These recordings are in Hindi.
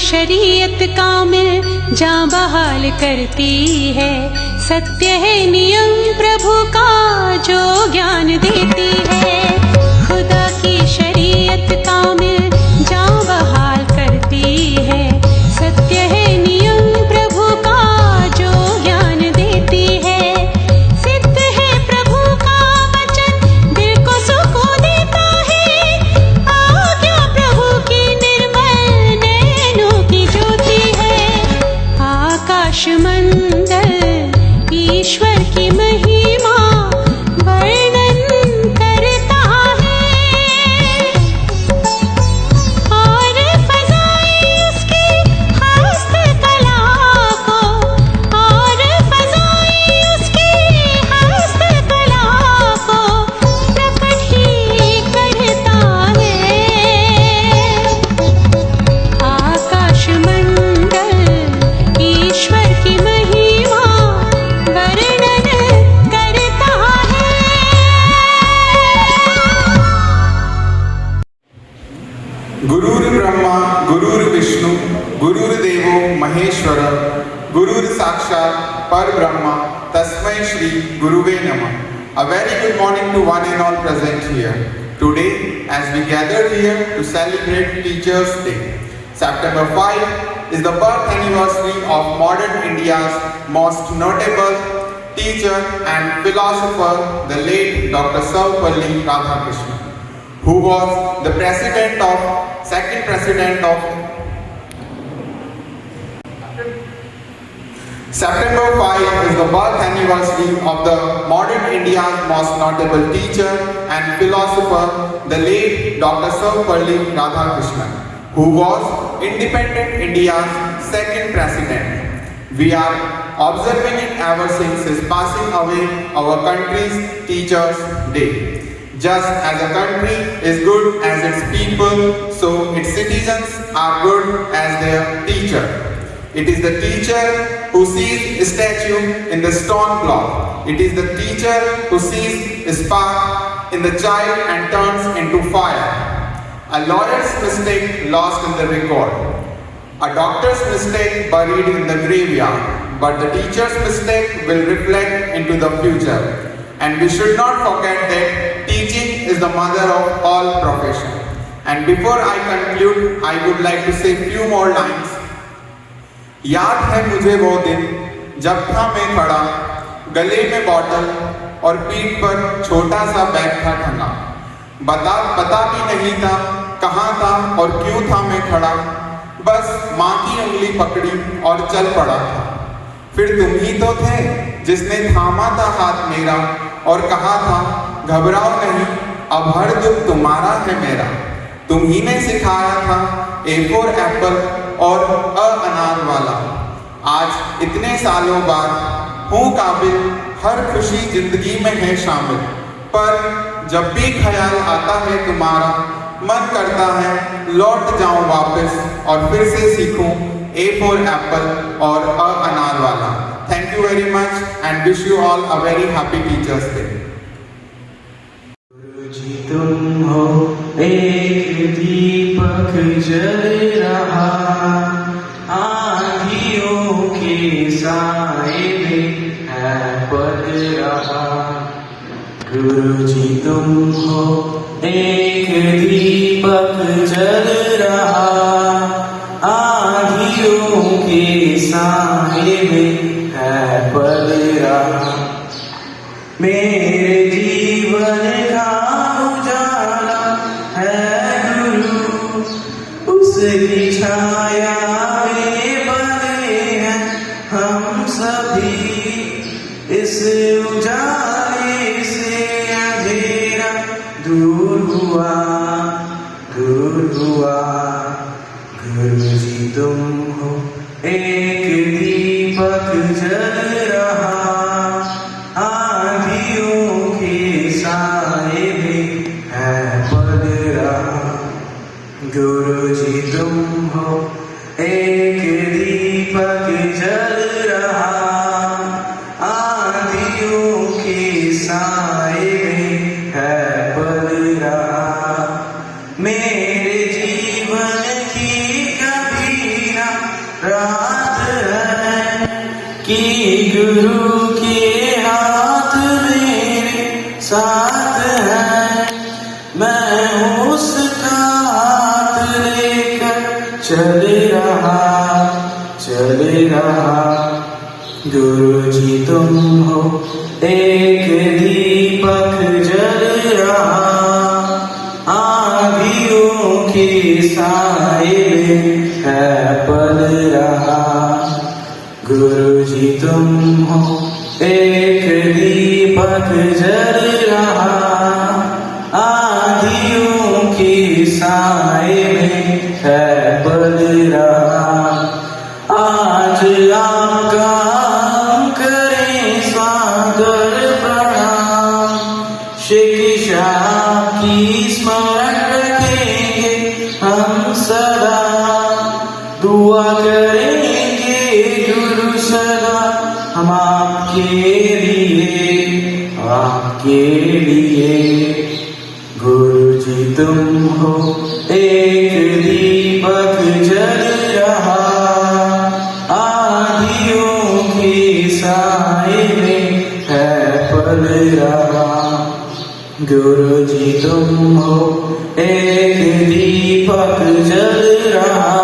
शरीयत कामिल जाँ बहाल करती है। सत्य है नियम प्रभु का जो ज्ञान देती है। खुदा की शरीयत कामिल जाँ बहाल करती है। सत्य है नियम प्रभु का जो ज्ञान देती है। सिद्ध है प्रभु का वचन दिल को सुकून देता है। आज्ञा प्रभु की निर्मल नैनों की ज्योति है। आकाश मंडल ईश्वर की महिमा वर्णन करता है। और फजाएं उसकी हस्तकला को, और फजाएं उसकी हस्तकला को प्रकट ही करता है। आकाश मंडल ईश्वर की महिमा वर्णन करता है। गुरुर् ब्रह्मा गुरुर्विष्णु गुरुर्देवो महेश्वर गुरुर् साक्षात् परब्रह्म तस्मै श्री गुरुवे नमः. A very good morning to one and all present here. Today, as we gathered here to celebrate Teachers' Day, September 5 is the birth anniversary of modern India's most notable teacher and philosopher, the late Dr. Sarvepalli Radhakrishnan, who was the second president of September 5 is the birth anniversary of the modern India's most notable teacher and philosopher, the late Dr. Sarvepalli Radhakrishnan, who was independent India's second president. We are observing it ever since his passing away our country's Teachers' Day. Just as a country is good as its people, so its citizens are good as their teacher. It is the teacher who sees a statue in the stone block. It is the teacher who sees a spark in the child and turns into fire. A lawyer's mistake lost in the record. A doctor's mistake buried in the graveyard. But the teacher's mistake will reflect into the future. And we should not forget that teaching is the mother of all professions. And before I conclude, I would like to say few more lines. याद है मुझे वो दिन जब था मैं खड़ा, गले में बॉटल और पीठ पर छोटा सा बैग था टंगा। पता भी नहीं था कहाँ था और क्यों था मैं खड़ा, बस माँ की उंगली पकड़ी और चल पड़ा था। फिर तुम ही तो थे जिसने थामा था हाथ मेरा और कहा था घबराओ नहीं, अब हर दुख तुम्हारा है मेरा। तुम ही ने सिखाया था A4 एप्पल और अनार वाला। आज इतने सालों बाद हूँ काबिल, हर खुशी जिंदगी में है शामिल। पर जब भी ख्याल आता है तुम्हारा, मन करता है लौट जाऊं वापस और फिर से सीखूं A4 एप्पल और अनार वाला। Thank you very much and wish you all a very happy Teachers' Day. गुरुजी तुम हो एक दीपक जल रहा, आँधियों के साए में है पल रहा। गुरुजी तुम हो एक दीपक जल रहा, आँधियों के साए में है पल रहा। मेरे जीवन का उजाला है गुरु, उसकी छाया में बने हैं हम सभी। इस उजाले से अंधेरा दूर हुआ, दूर हुआ। गुरुजी तुम हो एक दीपक जल रहा, आँधियों के साए में है पल रहा। गुरुजी तुम हो एक दीपक जल रहा, आँधियों के साए में है पल रहा। मेरे जीवन की कभी तुम हो एक दीपक जल रहा आंधियों के साए में है पल रहा। गुरु जी तुम हो एक दीपक जल रहा आंधियों के साए में है पल रहा। आज आपका हम करें सादर प्रणाम शिक्षा की स्मरण रखेंगे हम सदा दुआ करेंगे गुरु सदा हम आपके लिए। गुरु जी तुम हो एक दीपक जल रहा आंधियों के साए में है पल रहा। गुरु जी तुम हो एक दीपक जल रहा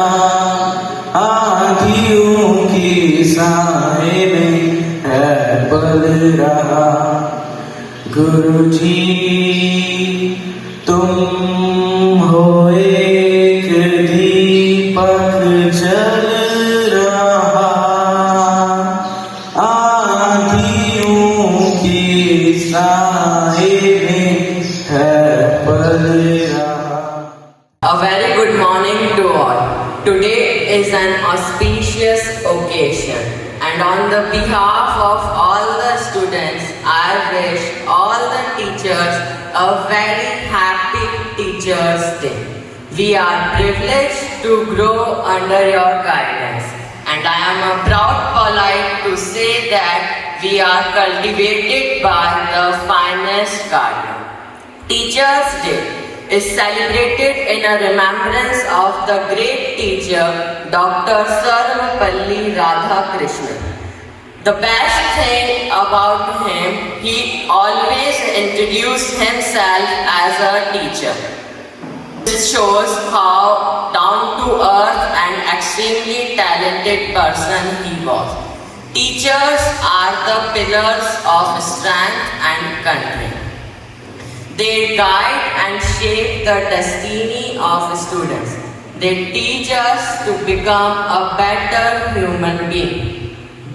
आंधियों के साए में है पल रहा। गुरु जी तुम हो एक दीपक जल रहा आंधियों के साए में है पल रहा। A very good morning to all. Today is an auspicious occasion, and on the behalf of all the students, I wish all the teachers a very happy Teachers' Day. We are privileged to grow under your guidance, and I am a proud polite to say that we are cultivated by the finest guardian. Teachers' Day is celebrated in a remembrance of the great teacher Dr. Sarvapalli Radhakrishnan. The best thing about him, he always introduced himself as a teacher. This shows how down-to-earth and extremely talented person he was. Teachers are the pillars of strength and country. They guide and shape the destiny of students. They teach us to become a better human being.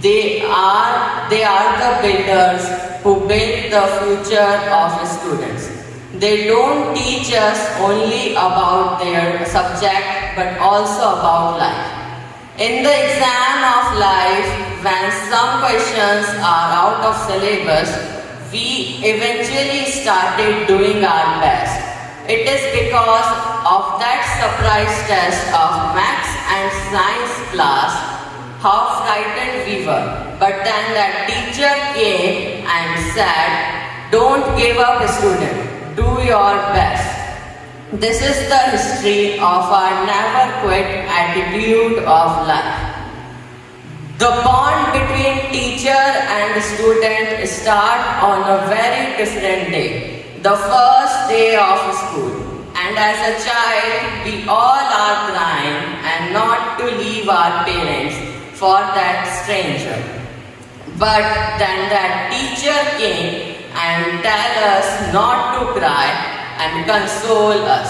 They are the builders who build the future of students. They don't teach us only about their subject but also about life. In the exam of life, when some questions are out of syllabus, we eventually started doing our best. It is because of that surprise test of maths and science class, how frightened we were. But then that teacher came and said, "Don't give up, student, do your best." This is the history of our never quit attitude of life. The bond between teacher and student start on a very different day, the first day of school. And as a child, we all are crying and not to leave our parents for that stranger. But then that teacher came and tell us not to cry and console us.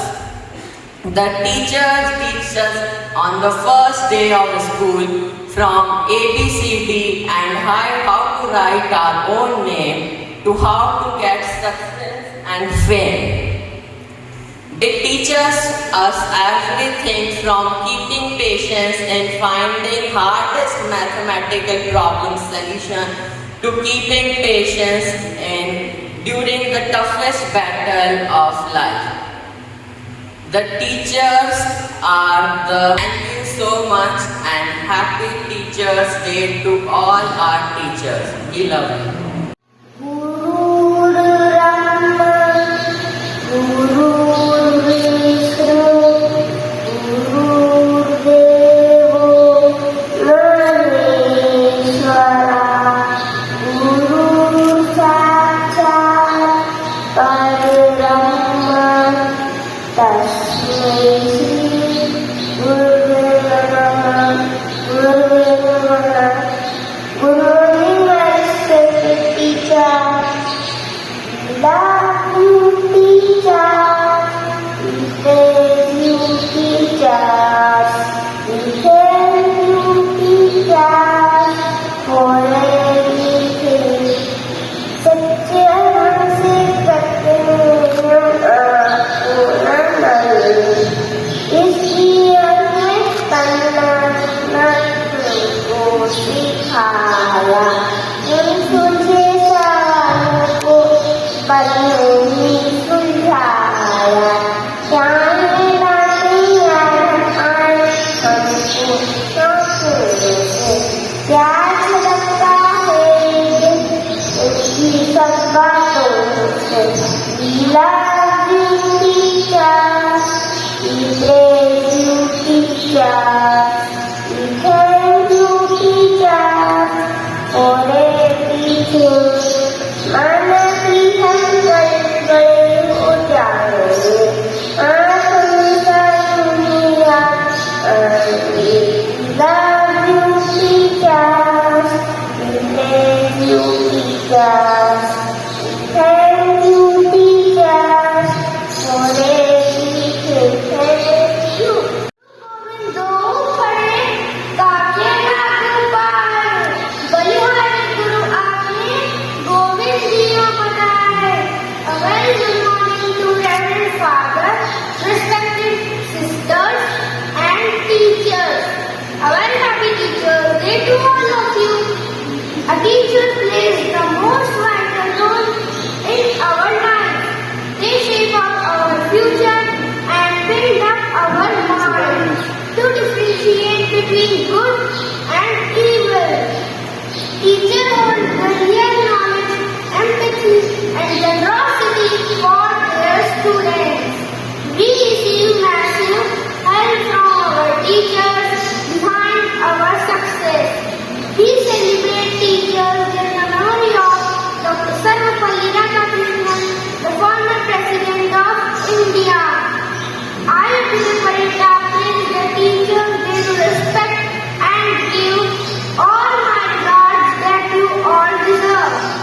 The teachers teach us on the first day of school from ABCD and how to write our own name to how to get success and fame. It teaches us everything from keeping patience in finding hardest mathematical problem solution to keeping patience during the toughest battle of life. The teachers are the thank you so much and happy Teachers' Day to all our teachers. We love you. Guru teachers. Thank you, teachers, for everything. Thank you. दो खड़े काके नाक पाए, बलिहारी गुरु आपने गोविंद जी को बताए. A very good morning to Reverend Father, respected sisters and teachers. A very happy Teachers' Day to all of you. A teacher plays the most vital role in our life. They shape up our future and build up our minds to differentiate between good and evil. Teachers hold the real knowledge, empathy, and generosity for their students. We receive massive help from our teachers behind our success. We celebrate Teachers' Day in the memory of Dr. Sarvapalli Radhakrishnan, the former President of India. I appeal to parade captains the Teachers' Day to respect and give all my regards that you all deserve.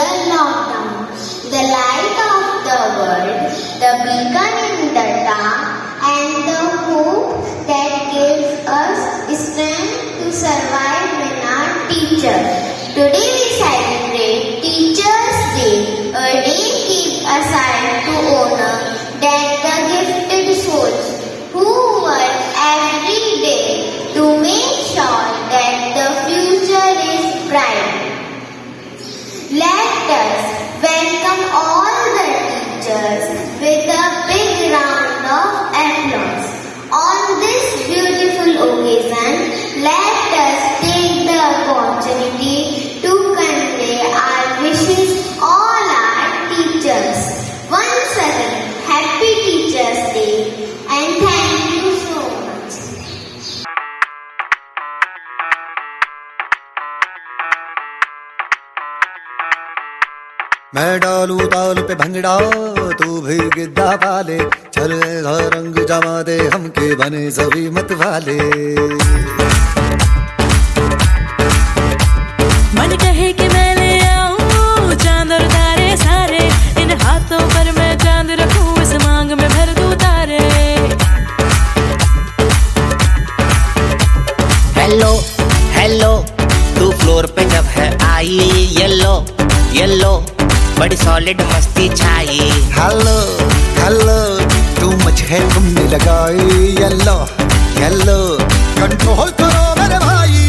year lockdown. The light of the world, the beacon in the dark, and the hope that gives us strength to survive when our teachers. Today we celebrate Teachers' Day, a day kept aside to honor that the gifted souls who work every day to make sure that the future is bright. Let us welcome all the teachers with a big round of applause. On this beautiful occasion, let us take the opportunity to convey our wishes all our teachers. Once again, Happy Teachers' Day and thank you so much. मैं डालू ताल पे भंगड़ा तू भी गिद्दा पाले चल ऐसा रंग जमा दे हमके बने सभी मत वाले मन कहे कि मैं ले आऊं चांद और तारे सारे इन हाथों पर मैं चांद रखूं इस मांग में भर दूं तारे हेलो हेलो तू फ्लोर पे जब है आई येलो येलो बड़ी सॉलिड मस्ती छाई हेलो हेलो तू मुझे घूमने लगाई येलो येलो कंट्रोल करो मेरे भाई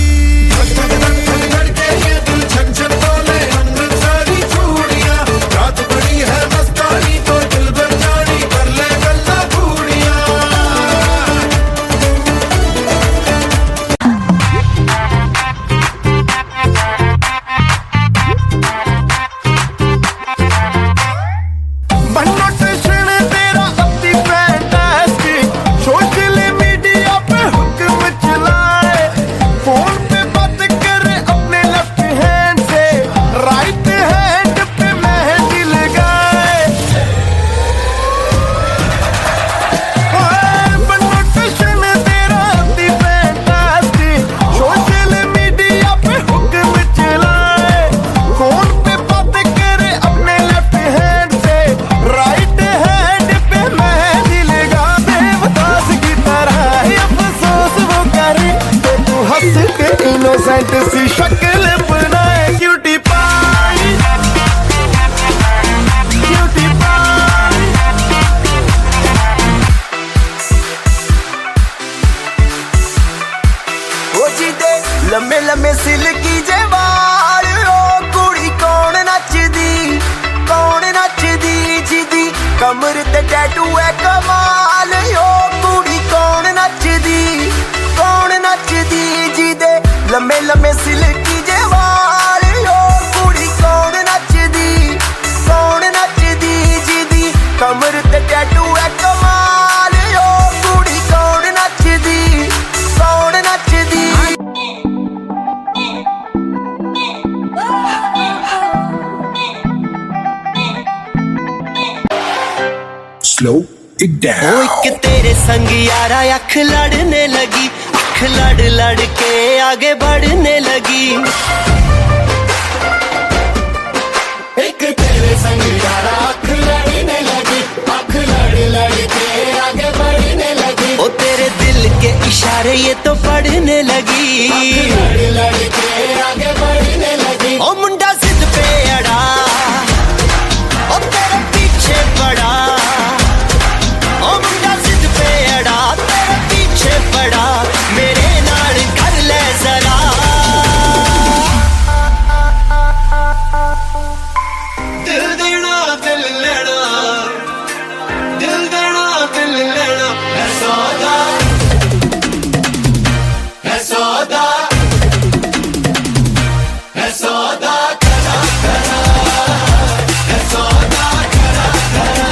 इनोसेंट सी शक्ल बनाए क्यूटी पाई क्यूटी पाई ओ जी दे लम्मे लम्मे सिल्की जे वाल ओ कुड़ी कौन नचदी जिदी कमर ते टैटू है कमाल ओ कुड़ी कौन नचदी जिदे लम्मे लम्मे सिल्की जे वाल ओ कुड़ी कौन नचदी जिदी कमर ते टैटू है कमाल ओ कुड़ी कौन नचदी स्लो इट डाउन ओ एक तेरे संग यारा अख लड़ने लगी लड़ लड़ के आगे बढ़ने लगी एक तेरे संग यारा अख लड़ने लगी अख लड़ लड़ के आगे बढ़ने लगी ओ तेरे दिल के इशारे ये तो पढ़ने लगी लड़ लड़ के आगे बढ़ने लगी ओ मुंडा जिद पे अड़ा ओ तेरे पीछे पड़ा ओ मुंडा जिद पे अड़ा तेरे पीछे पड़ा मेरे नाल कर ले जरा दिल देना दिल लेना दिल देना दिल लेना है सौदा है सौदा है सौदा करा करा है सौदा करा करा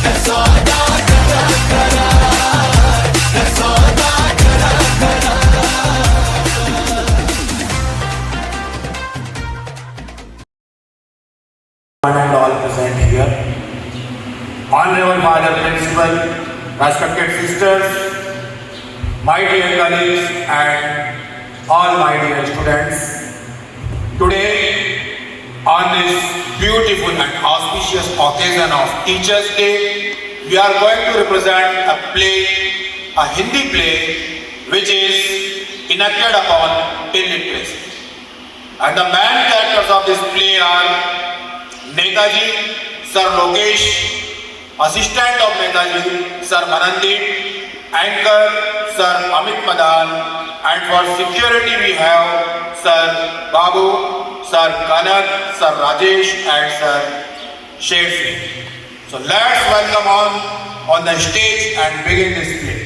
है सौदा करा करा है सौदा and all present here. Honorable Father Principal, respected sisters, my dear colleagues and all my dear students. Today, on beautiful and auspicious occasion of Teachers' Day, we are going to represent a play, a Hindi play, which is enacted upon illiteracy. And the main characters of this play are Netaji, Sir Lokesh, Assistant of Netaji, Sir Manandip, Anchor, Sir Amit Madan, and for security we have Sir Babu, Sir Kanak, Sir Rajesh, and Sir Sher Singh. So let's welcome on the stage and begin this play.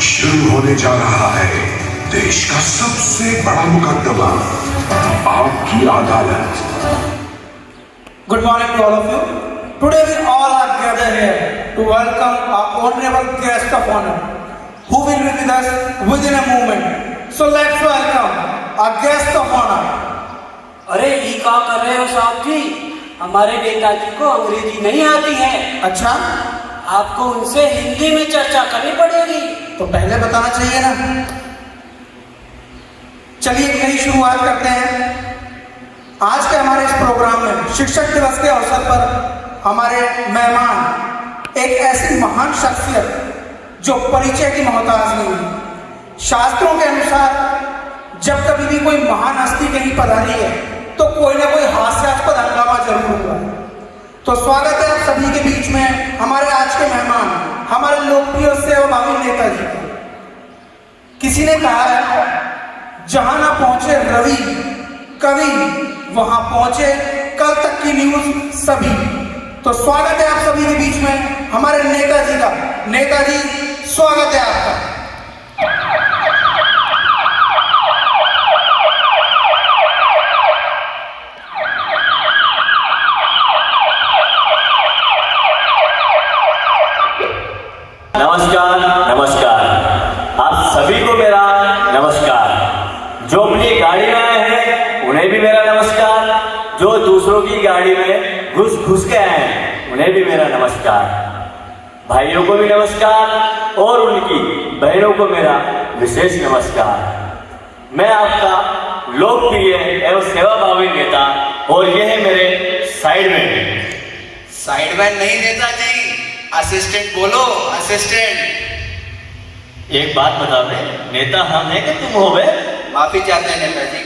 शुरू होने जा रहा है देश का सबसे बड़ा मुकदमा, आपकी अदालत। Good morning to all of you. Today we all are gathered here to welcome our honorable guest of honor, who will be with us within a moment. So let's welcome our guest of honor. अरे ये क्या कर रहे हो साहब जी? हमारे नेताजी को अंग्रेजी नहीं आती है। अच्छा, आपको उनसे हिंदी में चर्चा करनी पड़ेगी। तो पहले बताना चाहिए ना। चलिए एक नई शुरुआत करते हैं। आज के हमारे इस प्रोग्राम में शिक्षक दिवस के अवसर पर हमारे मेहमान एक ऐसी महान शख्सियत जो परिचय की मोहताज नहीं है। शास्त्रों के अनुसार जब कभी भी कोई महान हस्ती कहीं पधारी है तो कोई ना कोई हास्यास्पद हंगामा जरूर हुआ है। तो स्वागत है आप सभी के बीच में हमारे आज के मेहमान, हमारे लोकप्रिय सेवाभावी नेताजी। किसी ने कहा है जहां ना पहुंचे रवि कवि, वहां पहुंचे कल तक की न्यूज सभी। तो स्वागत है आप सभी के बीच में हमारे नेताजी का। नेताजी, स्वागत है आपका। नमस्कार नमस्कार, आप सभी को मेरा नमस्कार। जो अपनी गाड़ी में आए हैं उन्हें भी मेरा नमस्कार, जो दूसरों की गाड़ी में घुस के आए हैं उन्हें भी मेरा नमस्कार। भाइयों को भी नमस्कार और उनकी बहनों को मेरा विशेष नमस्कार। मैं आपका लोकप्रिय एवं सेवाभावी नेता और यह है मेरे साइडमैन। साइडमैन नहीं नेताजी, असिस्टेंट बोलो, असिस्टेंट। एक बात बता बे, नेता हम हैं कि तुम हो बे? माफी चाहते हैं नेताजी।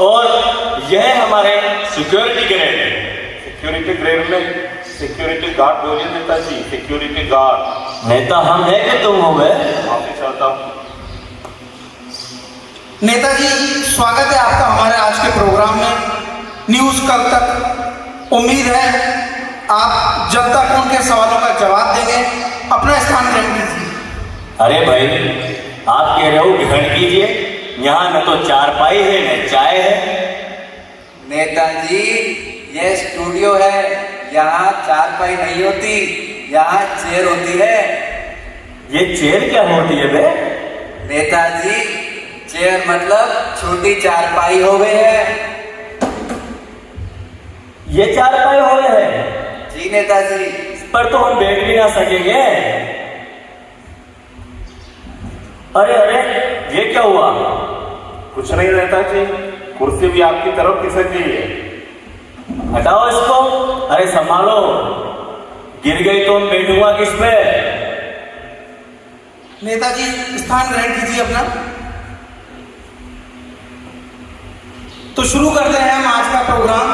और यह हमारे सिक्योरिटी ग्रेड है। सिक्योरिटी ग्रेड में सिक्योरिटी गार्ड बोलिए नेताजी, सिक्योरिटी गार्ड। नेता हम हैं कि तुम हो बे? माफी चाहता हूँ। नेताजी, स्वागत है आपका हमारे आज के प्रोग्राम में न्यूज कल तक। उम्मीद है आप जनता को उनके सवालों का जवाब देंगे। अपना स्थान ग्रहण कीजिए। अरे भाई, आप कह रहे हो ग्रहण कीजिए, यहाँ न तो चारपाई है न चाय है। नेताजी, ये स्टूडियो है, यहाँ चारपाई नहीं होती, यहाँ चेयर होती है। ये चेयर क्या होती है बे? नेताजी, चेयर मतलब छोटी चारपाई हो गई है। ये चारपाई हो गए है? जी नेताजी। इस पर तो हम बैठ भी ना सकेंगे। अरे अरे, ये क्या हुआ? कुछ नहीं नेताजी, कुर्सी भी आपकी तरफ खिसक गई है। हटाओ इसको। अरे संभालो, गिर गई तो बैठूंगा किस पे? नेताजी, स्थान ग्रहण कीजिए अपना। तो शुरू करते हैं हम आज का प्रोग्राम।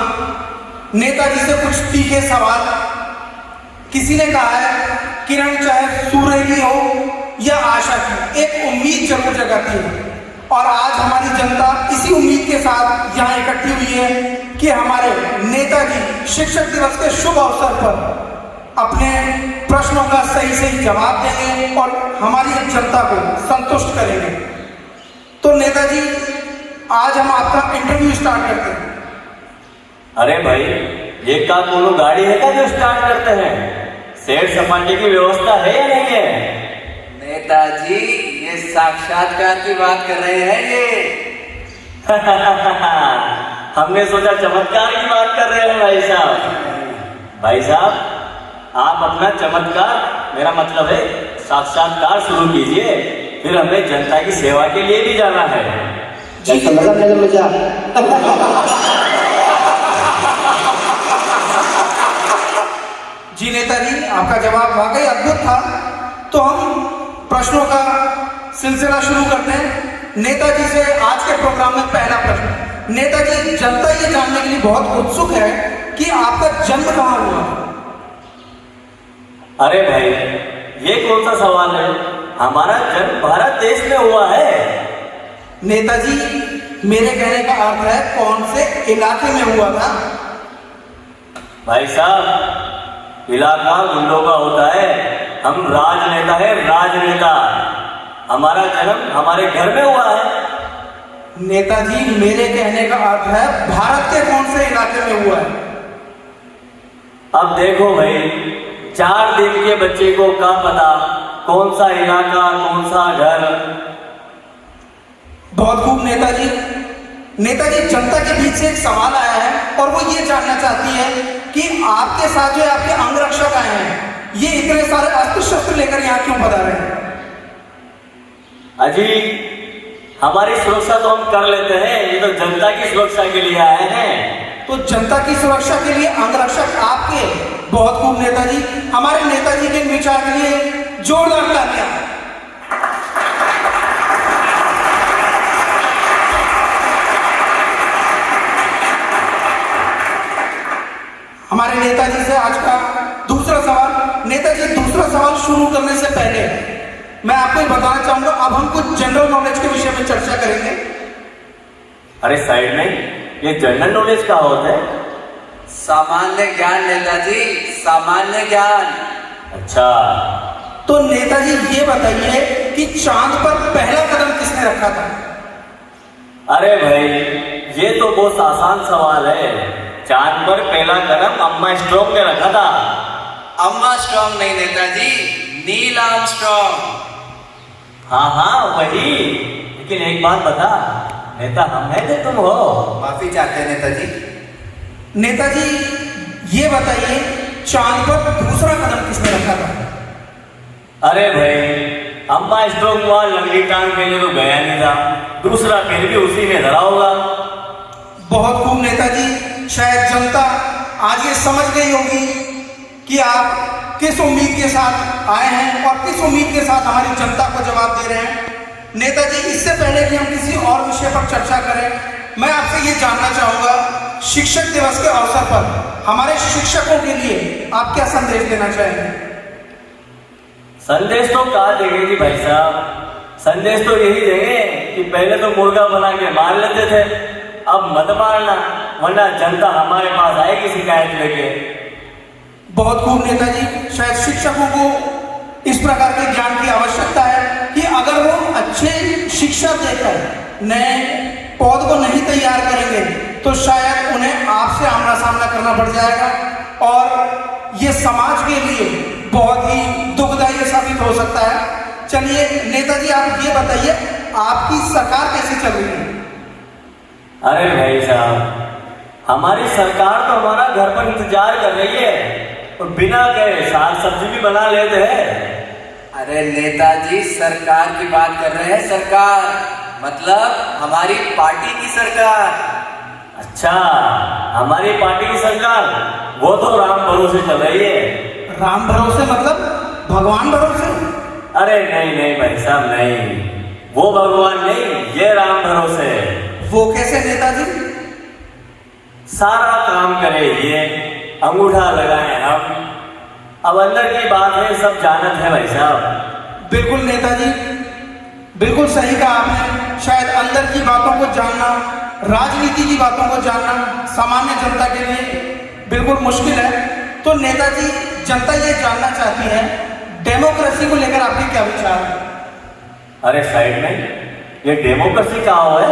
नेताजी से कुछ तीखे सवाल। किसी ने कहा है किरण चाहे सूर्य की हो या आशा की, एक उम्मीद जरूर जगाती है। और आज हमारी जनता इसी उम्मीद के साथ यहाँ इकट्ठी हुई है कि हमारे नेताजी शिक्षक दिवस के शुभ अवसर पर अपने प्रश्नों का सही सही जवाब देंगे और हमारी जनता को संतुष्ट करेंगे। तो नेताजी, आज हम आपका इंटरव्यू स्टार्ट करते हैं। अरे भाई, ये का कोनो गाड़ी है क्या जो स्टार्ट करते हैं? सैर सपाटे की व्यवस्था है या नहीं है? नेताजी, ये साक्षात्कार की बात कर रहे हैं ये। हमने सोचा चमत्कार की बात कर रहे हैं भाई साहब। भाई साहब, आप अपना चमत्कार, मेरा मतलब है साक्षात्कार शुरू कीजिए, फिर हमें जनता की सेवा के लिए भी जाना है। कैसा लगा मेरा मजाक? जी नेताजी, आपका जवाब वाकई अद्भुत था। तो हम प्रश्नों का सिलसिला शुरू करते हैं। नेताजी से आज के प्रोग्राम में पहला प्रश्न। नेताजी, जनता ये जानने के लिए बहुत उत्सुक है कि आपका जन्म कहाँ हुआ? अरे भाई, ये कौन सा सवाल है? हमारा जन्म भारत देश में हुआ है। नेताजी, मेरे कहने का अर्थ है कौन से इलाके में हुआ था? भाई साहब, इलाका गुंडों का होता है, हम राजनेता है, राजनेता। हमारा जन्म हमारे घर में हुआ है। नेताजी, मेरे कहने का अर्थ है भारत के कौन से इलाके में हुआ है? अब देखो भाई, 4 दिन के बच्चे को क्या पता कौन सा इलाका, कौन सा घर। बहुत खूब नेताजी। नेताजी, जनता के बीच से एक सवाल आया है और वो ये जानना चाहती है कि आपके साथ जो आपके अंगरक्षक आए हैं, ये इतने सारे अस्त्र शस्त्र लेकर यहाँ क्यों पधारे हैं? अजी, हमारी सुरक्षा तो हम कर लेते हैं, ये तो जनता की सुरक्षा के लिए आए हैं। तो जनता की सुरक्षा के लिए अंगरक्षक आपके? बहुत खूब नेताजी। हमारे नेताजी के विचार के लिए जोरदार तालियां। हमारे नेताजी से आज का दूसरा सवाल। नेताजी, दूसरा सवाल शुरू करने से पहले मैं आपको बताना चाहूंगा, अब हम कुछ जनरल नॉलेज के विषय में चर्चा करेंगे। अरे साइड में, ये जनरल नॉलेज क्या होता है? सामान्य ज्ञान नेताजी, सामान्य ज्ञान। अच्छा, तो नेताजी ये बताइए कि चांद पर पहला कदम किसने रखा था? अरे भाई, ये तो बहुत आसान सवाल है। चांद पर पहला कदम अम्मा स्ट्रॉन्ग ने रखा था। अम्मा स्ट्रॉन्ग नहीं नेताजी, नील आर्मस्ट्रॉन्ग। हाँ हाँ वही। लेकिन एक बात बता, नेता हम है कि तुम हो? माफी चाहते हैं नेताजी। नेताजी, ये बताइए चांद पर दूसरा कदम किसने रखा था? अरे भाई, अम्मा स्ट्रॉन्ग हुआ, लंगड़ी टांग के लिए तो गया नहीं था, दूसरा फिर भी उसी ने धरा होगा। बहुत खूब नेताजी। शायद जनता आज ये समझ गई होगी कि आप किस उम्मीद के साथ आए हैं और किस उम्मीद के साथ हमारी जनता को जवाब दे रहे हैं। नेताजी, इससे पहले कि हम किसी और विषय पर चर्चा करें, मैं आपसे ये जानना चाहूंगा, शिक्षक दिवस के अवसर पर हमारे शिक्षकों के लिए आप क्या संदेश देना चाहेंगे? संदेश तो क्या देंगे जी भाई साहब? संदेश तो यही देंगे कि पहले तो मुर्गा बना के मार लेते थे, अब मत मारना, वरना जनता हमारे पास आएगी शिकायत लेके। बहुत खूब नेताजी। शायद शिक्षकों को इस प्रकार के ज्ञान की आवश्यकता है कि अगर वो अच्छे शिक्षा देकर नए पौध को नहीं तैयार करेंगे तो शायद उन्हें आपसे आमना सामना करना पड़ जाएगा और ये समाज के लिए बहुत ही दुखदायी साबित हो सकता है। चलिए नेताजी, आप ये बताइए आपकी सरकार कैसे चल रही है? अरे भाई साहब, हमारी सरकार तो हमारा घर पर इंतजार कर रही है और बिना कहे साग सब्जी भी बना लेते हैं। अरे नेताजी, सरकार की बात कर रहे हैं, सरकार मतलब हमारी पार्टी की सरकार। अच्छा, हमारी पार्टी की सरकार, वो तो राम भरोसे चल रही है। राम भरोसे मतलब भगवान भरोसे? अरे नहीं नहीं भाई साहब, नहीं, वो भगवान नहीं, ये राम भरोसे। वो कैसे नेताजी? सारा काम करे ये, अंगूठा लगाए हम। अब अंदर की बात है, सब जानत है भाई साहब। बिल्कुल नेताजी, बिल्कुल सही कहा आपने। शायद अंदर की बातों को जानना, राजनीति की बातों को जानना सामान्य जनता के लिए बिल्कुल मुश्किल है। तो नेताजी, जनता ये जानना चाहती है, डेमोक्रेसी को लेकर आपके क्या विचार है? अरे साइड में, ये डेमोक्रेसी क्या हो है?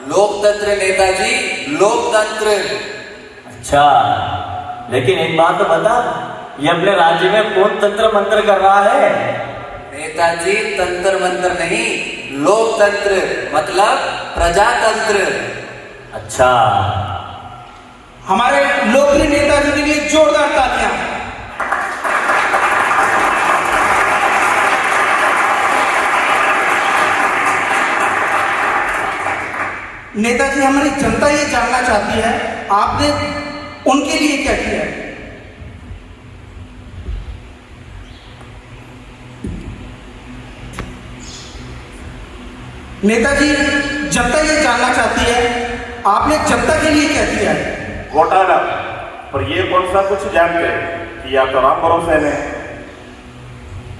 लोकतंत्र नेताजी, लोकतंत्र। अच्छा, लेकिन एक बात तो बता, ये अपने राज्य में कौन तंत्र मंत्र कर रहा है? नेताजी, तंत्र मंत्र नहीं, लोकतंत्र मतलब प्रजातंत्र। अच्छा, हमारे लोकप्रिय नेताजी के लिए जोरदार तालियां। नेताजी, हमारी जनता ये जानना चाहती है आपने उनके लिए क्या किया है। नेताजी, जनता ये जानना चाहती है आपने जनता के लिए क्या किया है। घोटाला, पर ये कौन सा कुछ जानते हैं कि या तो राम भरोसे में।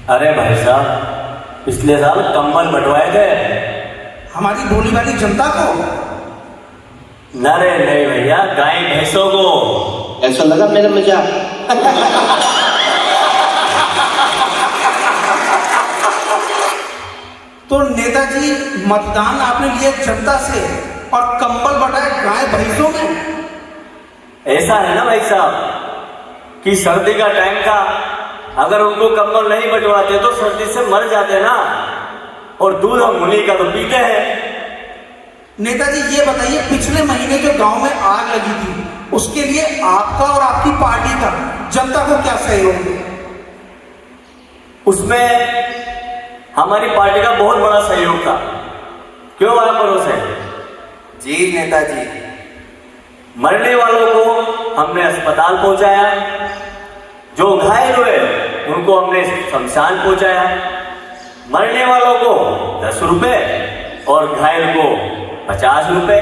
अरे भाई साहब, पिछले साल कंबल बंटवाए थे हमारी भोली भाली जनता को। नरे नहीं भैया, गाय भैंसों को। ऐसा लगा मेरा मजाक। तो नेताजी, मतदान आपने लिए जनता से और कंबल बटाए गाय भैंसों में। ऐसा है ना भाई साहब कि सर्दी का टाइम था, अगर उनको कंबल नहीं बंटवाते तो सर्दी से मर जाते ना, और दूध हम उन्हीं का तो पीते हैं। नेताजी ये बताइए, पिछले महीने जो गांव में आग लगी थी उसके लिए आपका और आपकी पार्टी का जनता को क्या सहयोग है। उसमें हमारी पार्टी का बहुत बड़ा सहयोग था। क्यों आप भरोसे? जी नेताजी, मरने वालों को हमने अस्पताल पहुंचाया, जो घायल हुए उनको हमने शमशान पहुंचाया। मरने वालों को 10 रुपए और घायल को 50 रुपए।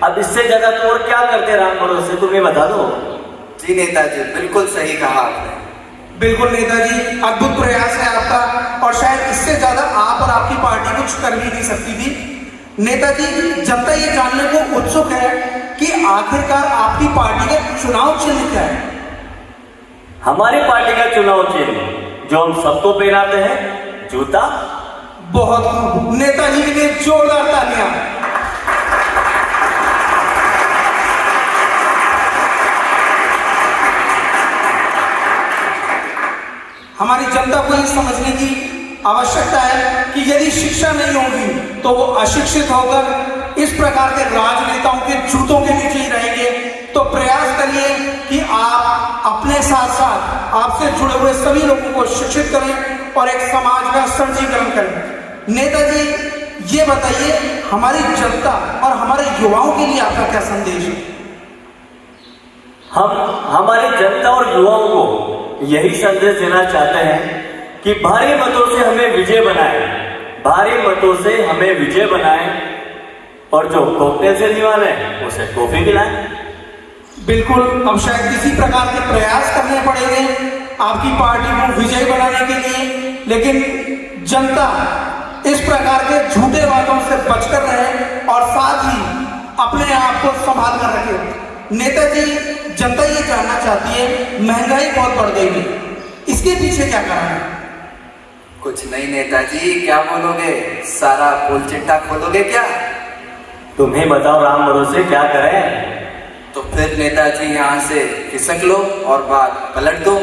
अब इससे ज्यादा तो और क्या करते राम भरोसे, तुम्हें बता दो। जी नेताजी, बिल्कुल सही कहा आपने। बिल्कुल नेताजी, अद्भुत प्रयास है आपका, और शायद इससे ज्यादा आप और आपकी पार्टी कुछ कर भी नहीं सकती थी। नेताजी, जनता ये जानने को उत्सुक है कि आखिरकार आपकी पार्टी का चुनाव चिन्ह क्या है। हमारी पार्टी का चुनाव चिन्ह जो हम सबको पहनाते हैं, जूता। बहुत खूब, नेताजी के लिए जोरदार तालियां। हमारी जनता को ये समझने की आवश्यकता है कि यदि शिक्षा नहीं होगी तो वो अशिक्षित होकर इस प्रकार के राजनेताओं के जूतों के नीचे ही रहेंगे। तो प्रयास करिए कि आप अपने साथ साथ आपसे जुड़े हुए सभी लोगों को शिक्षित करें और एक समाज का सृजीकरण करें। नेताजी, ये बताइए, हमारी जनता और हमारे युवाओं के लिए आपका क्या संदेश है। हम हमारी जनता और युवाओं को यही संदेश देना चाहते हैं कि भारी मतों से हमें विजय बनाए, भारी मतों से हमें विजय बनाए, और जो कॉकटेल से निवाले उसे कॉफी पिलाएं। बिल्कुल, अब शायद किसी प्रकार के प्रयास करने पड़ेंगे आपकी पार्टी को विजयी बनाने के लिए, लेकिन जनता इस प्रकार के झूठे वादों से बचकर रहे और साथ ही अपने आप को संभाल कर रखे। नेताजी, जनता ये जानना चाहती है, महंगाई बहुत बढ़ गई है, इसके पीछे क्या कारण है। कुछ नहीं नेताजी, क्या बोलोगे, सारा पोल चिट्टा खोलोगे क्या। तुम्हें बताओ राम भरोसे, क्या करें। तो फिर नेताजी यहाँ से खिसक लो और बात पलट दो।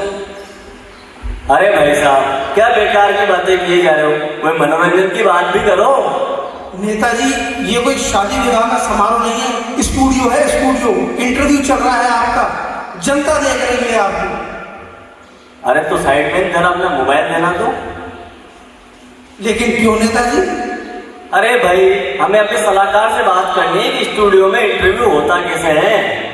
अरे भाई साहब, क्या बेकार की बातें किए जा रहे हो, कोई मनोरंजन की बात भी करो। नेताजी, ये कोई शादी विवाह का समारोह नहीं है, स्टूडियो है, स्टूडियो। इंटरव्यू चल रहा है आपका, जनता देख रही है आपको। अरे तो साइड में जरा अपना मोबाइल देना दो। लेकिन क्यों नेताजी। अरे भाई, हमें अपने सलाहकार से बात करनी है कि स्टूडियो में इंटरव्यू होता कैसे है।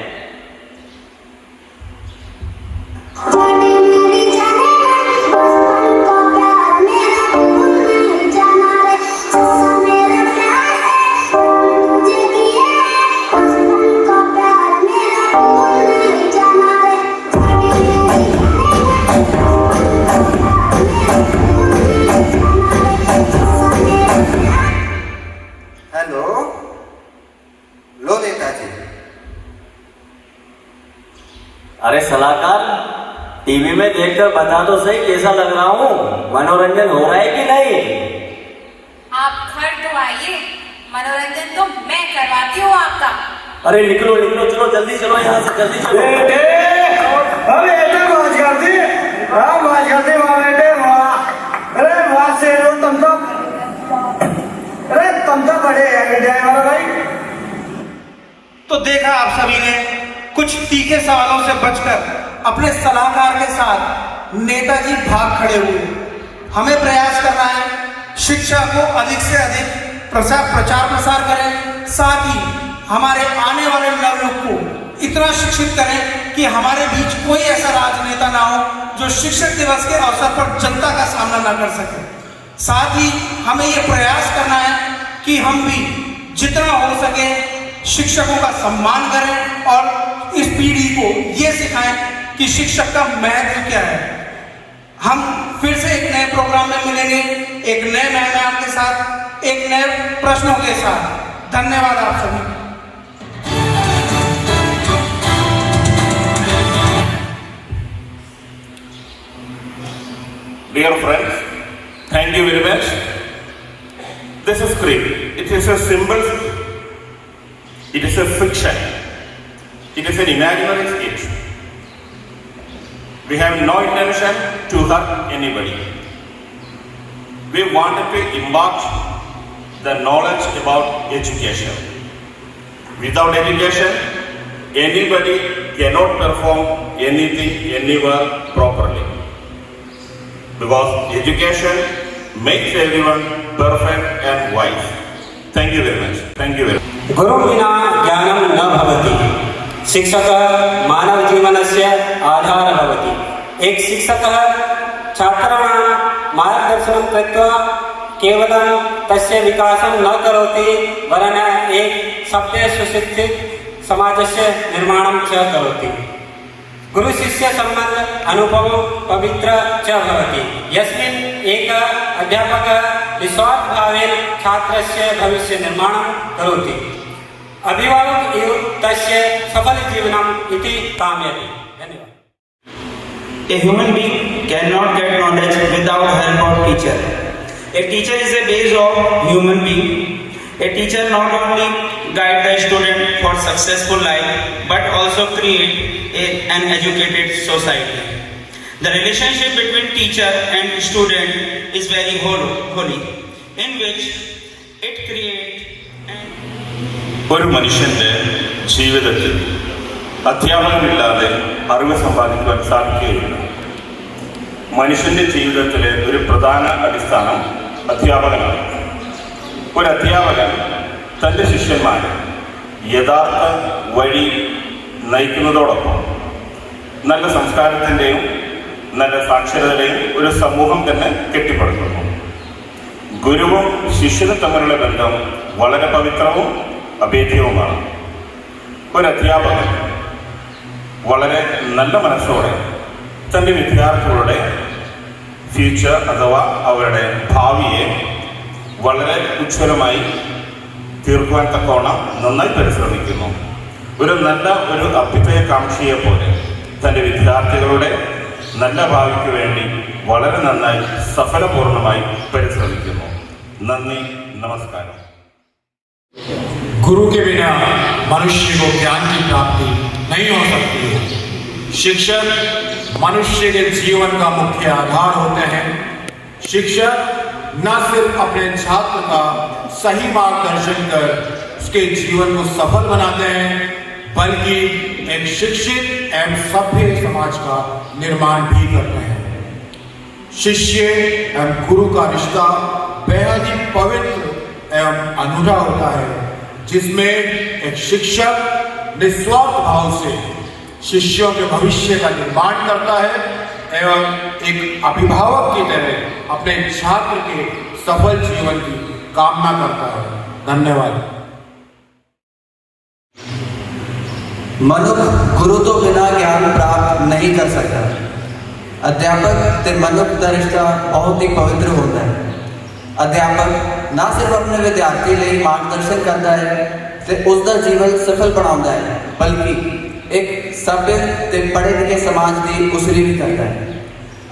हेलो, लो नेताजी। अरे सलाहकार, टीवी में देखकर बता तो सही कैसा लग रहा हूँ, मनोरंजन हो रहा है कि नहीं। आप घर तो आइए, मनोरंजन तो मैं करवाती हूँ आपका। अरे निकलो निकलो, चलो जल्दी चलो यहाँ से, जल्दी चलो। तो देखा आप सभी ने, कुछ तीखे सवालों से बचकर अपने सलाहकार के साथ नेताजी भाग खड़े हुए। हमें प्रयास करना है शिक्षा को अधिक से अधिक प्रचार प्रसार करें, साथ ही हमारे आने वाले नवयुग को इतना शिक्षित करें कि हमारे बीच कोई ऐसा राजनेता ना हो जो शिक्षक दिवस के अवसर पर जनता का सामना ना कर सके। साथ ही हमें ये प्रयास करना है कि हम भी जितना हो सके शिक्षकों का सम्मान करें और इस पीढ़ी को ये सिखाएं कि शिक्षक का महत्व क्या है। हम फिर से एक नए प्रोग्राम में मिलेंगे, एक नए मेहमान के साथ, एक नए प्रश्नों के साथ। धन्यवाद आप सभी। Dear friends, thank you very much. This is creed. It is a symbol. It is a fiction. It is an imaginary sketch. We have no intention to hurt anybody. We wanted to impart the knowledge about education. Without education, anybody cannot perform anything anywhere properly. Because education makes everyone perfect and wise. Thank you very much. Thank you very much. गुरु विना ज्ञानं न भवति। शिक्षकः मानव जीवनस्य आधारः भवति। एक शिक्षकः छात्राणां मार्गदर्शनं कृत्वा केवलं तस्य विकासं न करोति, वरन् एक सभ्य सुशिक्षित समाजस्य निर्माणं च करोति। गुरु शिष्य संबंध अनुभवो पवित्र च भवति, यस्मिन् एक अध्यापकः निस्वार्थ भावेन छात्रस्य भविष्य निर्माणं करोति। अभिभावक एव तस्य सफल जीवनम् इति कामयति। धन्यवाद। A human being cannot get knowledge without help of teacher. A teacher is a base of human being. A teacher not only guide the student for successful life, but also create an educated society. The relationship between teacher and student is very holy, in which it creates ഒരു മനുഷ്യന്റെ ജീവിതത്തിൽ അധ്യാപകമില്ലാതെ അറിവ് സമ്പാദിക്കുവാൻ സാധിക്കുകയില്ല. മനുഷ്യന്റെ ജീവിതത്തിലെ ഒരു പ്രധാന അടിസ്ഥാനം അധ്യാപകനാണ്. ഒരു അധ്യാപകൻ തൻ്റെ ശിഷ്യന്മാരെ യഥാർത്ഥ വഴി നയിക്കുന്നതോടൊപ്പം നല്ല സംസ്കാരത്തിൻ്റെയും നല്ല സാക്ഷരതയുടെയും ഒരു സമൂഹം തന്നെ കെട്ടിപ്പടുക്കുന്നു. ഗുരുവും ശിഷ്യനും തമ്മിലുള്ള ബന്ധം വളരെ പവിത്രവും അഭേദ്യവുമാണ്. ഒരു അധ്യാപകൻ വളരെ നല്ല മനസ്സോടെ തൻ്റെ വിദ്യാർത്ഥികളുടെ ഫ്യൂച്ചർ അഥവാ അവരുടെ ഭാവിയെ വളരെ ഉജ്ജ്വലമായി തീർക്കുവാൻ തക്കവണ്ണം നന്നായി പരിശ്രമിക്കുന്നു. ഒരു നല്ല ഒരു അഭ്യുദയകാംക്ഷിയെ പോലെ തൻ്റെ വിദ്യാർത്ഥികളുടെ നല്ല ഭാവിക്ക് വേണ്ടി വളരെ നന്നായി സഫലപൂർണ്ണമായി പരിശ്രമിക്കുന്നു. നന്ദി, നമസ്കാരം. गुरु के बिना मनुष्य को ज्ञान की प्राप्ति नहीं हो सकती है। शिक्षक मनुष्य के जीवन का मुख्य आधार होते हैं। शिक्षक न सिर्फ अपने छात्र का सही मार्गदर्शन कर उसके जीवन को सफल बनाते हैं, बल्कि एक शिक्षित एवं सभ्य समाज का निर्माण भी करते हैं। शिष्य एवं गुरु का रिश्ता बेहद ही पवित्र एवं अनूठा होता है, जिसमें एक शिक्षक निस्वार्थ भाव से शिष्यों के भविष्य का निर्माण करता है एवं एक अभिभावक की तरह अपने छात्र के सफल जीवन की कामना करता है। धन्यवाद। मनुष्य गुरु तो बिना ज्ञान प्राप्त नहीं कर सकता। अध्यापक ते मनुष्य का रिश्ता बहुत ही पवित्र होता है। अध्यापक ना सिर्फ अपने विद्यार्थी लिए मार्गदर्शन करता है ते उसका जीवन सफल बनाता है, बल्कि एक सभ्य ते पढ़े लिखे समाज की उसरी भी करता है।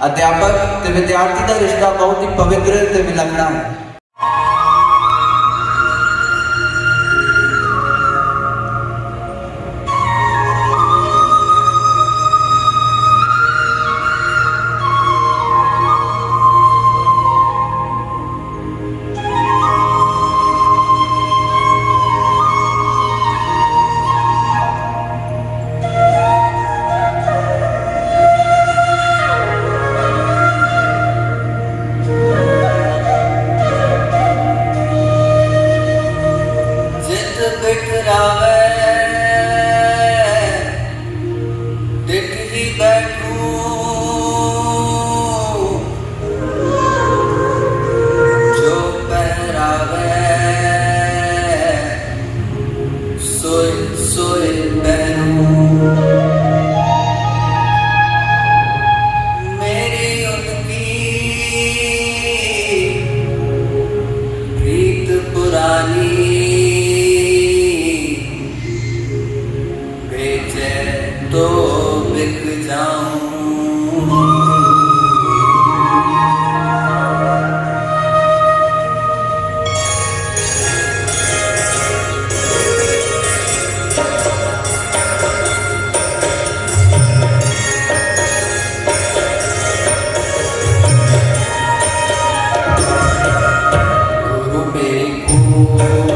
अध्यापक ते विद्यार्थी का रिश्ता बहुत ही पवित्र ते विलक्षण है। गुरु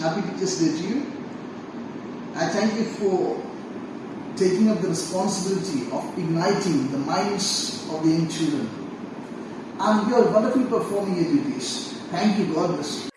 Happy Teachers Day to you. I thank you for taking up the responsibility of igniting the minds of the young children. And you are wonderfully performing your duties. Thank you. God bless you.